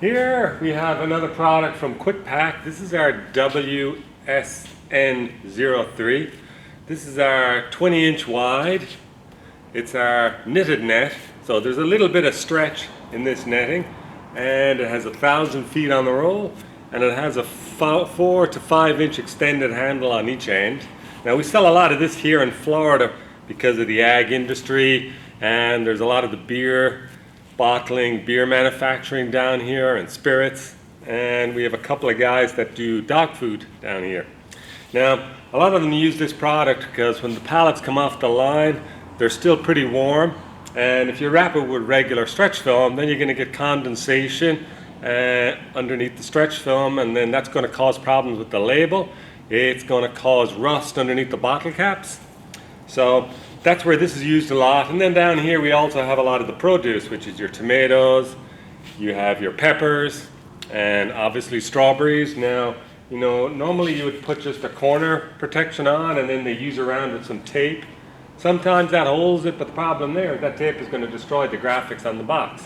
Here we have another product from Quick Pack. This is our WSN03. This is our 20-inch wide. It's our knitted net. So there's a little bit of stretch in this netting, and it has 1,000 feet on the roll, and it has a 4 to 5 inch extended handle on each end. Now we sell a lot of this here in Florida because of the ag industry, and there's a lot of the beer bottling, beer manufacturing down here, and spirits, and we have a couple of guys that do dog food down here. Now a lot of them use this product because when the pallets come off the line, they're still pretty warm, and if you wrap it with regular stretch film, then you're going to get condensation underneath the stretch film, and then that's going to cause problems with the label. It's going to cause rust underneath the bottle caps. So that's where this is used a lot. And then down here we also have a lot of the produce, which is your tomatoes, you have your peppers, and obviously strawberries. Now, you know, normally you would put just a corner protection on and then they use around with some tape. Sometimes that holds it, but the problem there is that tape is going to destroy the graphics on the box.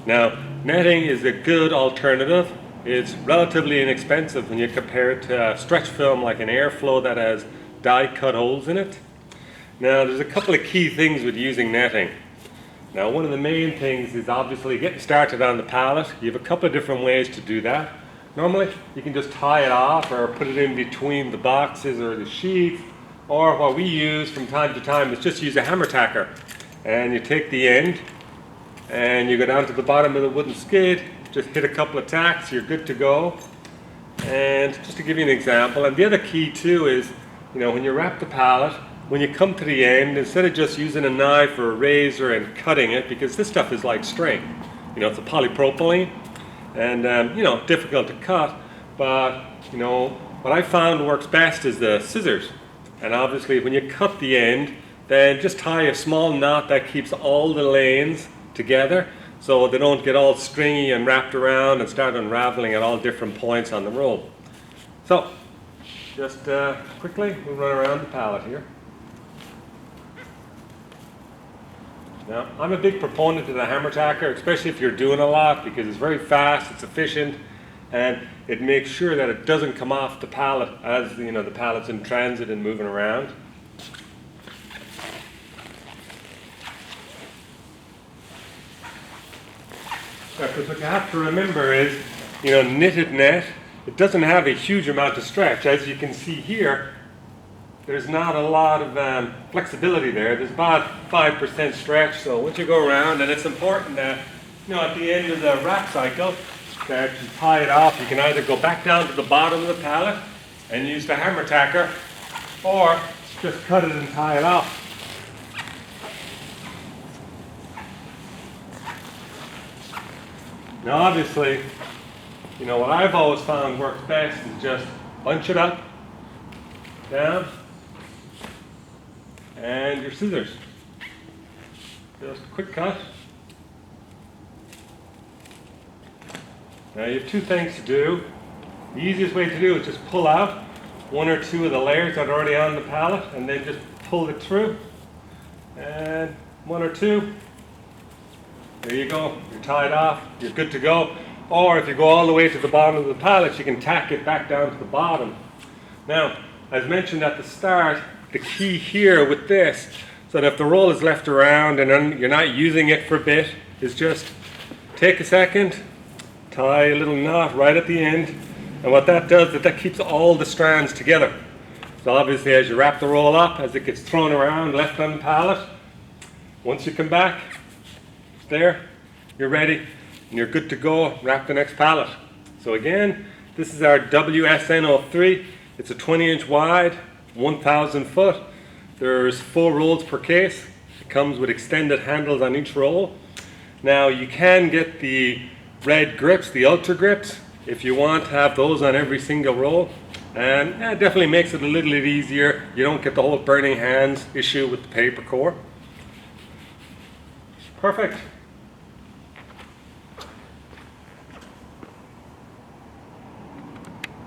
Now, netting is a good alternative. It's relatively inexpensive when you compare it to stretch film like an airflow that has die cut holes in it. Now there's a couple of key things with using netting. Now one of the main things is obviously getting started on the pallet. You have a couple of different ways to do that. Normally you can just tie it off or put it in between the boxes or the sheets, or what we use from time to time is just use a hammer tacker, and you take the end and you go down to the bottom of the wooden skid, just hit a couple of tacks, you're good to go. And just to give you an example, and the other key too is, you know, when you wrap the pallet, when you come to the end, instead of just using a knife or a razor and cutting it, because this stuff is like string, you know, it's a polypropylene, and you know, difficult to cut, but you know, what I found works best is the scissors. And obviously when you cut the end, then just tie a small knot that keeps all the lanes together so they don't get all stringy and wrapped around and start unraveling at all different points on the roll. So just quickly we'll run around the pallet here. Now, I'm a big proponent of the hammer tacker, especially if you're doing a lot, because it's very fast, it's efficient, and it makes sure that it doesn't come off the pallet as, you know, the pallet's in transit and moving around. Because what you have to remember is, you know, knitted net, it doesn't have a huge amount of stretch. As you can see here, there's not a lot of flexibility there. There's about 5% stretch. So once you go around, and it's important that, you know, at the end of the wrap cycle, that you tie it off. You can either go back down to the bottom of the pallet and use the hammer tacker, or just cut it and tie it off. Now obviously, you know, what I've always found works best is just bunch it up, down, and your scissors. Just a quick cut. Now you have two things to do. The easiest way to do is just pull out one or two of the layers that are already on the pallet, and then just pull it through. And one or two. There you go. You're tied off. You're good to go. Or if you go all the way to the bottom of the pallet, you can tack it back down to the bottom. Now, as mentioned at the start, the key here with this, so that if the roll is left around and then you're not using it for a bit, is just take a second, tie a little knot right at the end, and what that does is that keeps all the strands together. So obviously as you wrap the roll up, as it gets thrown around, left on the pallet, once you come back, it's there, you're ready, and you're good to go, wrap the next pallet. So again, this is our WSN03. It's a 20-inch wide, 1,000 foot. There's 4 rolls per case. It comes with extended handles on each roll. Now you can get the red grips, the ultra grips, if you want to have those on every single roll. And it definitely makes it a little bit easier. You don't get the whole burning hands issue with the paper core. Perfect.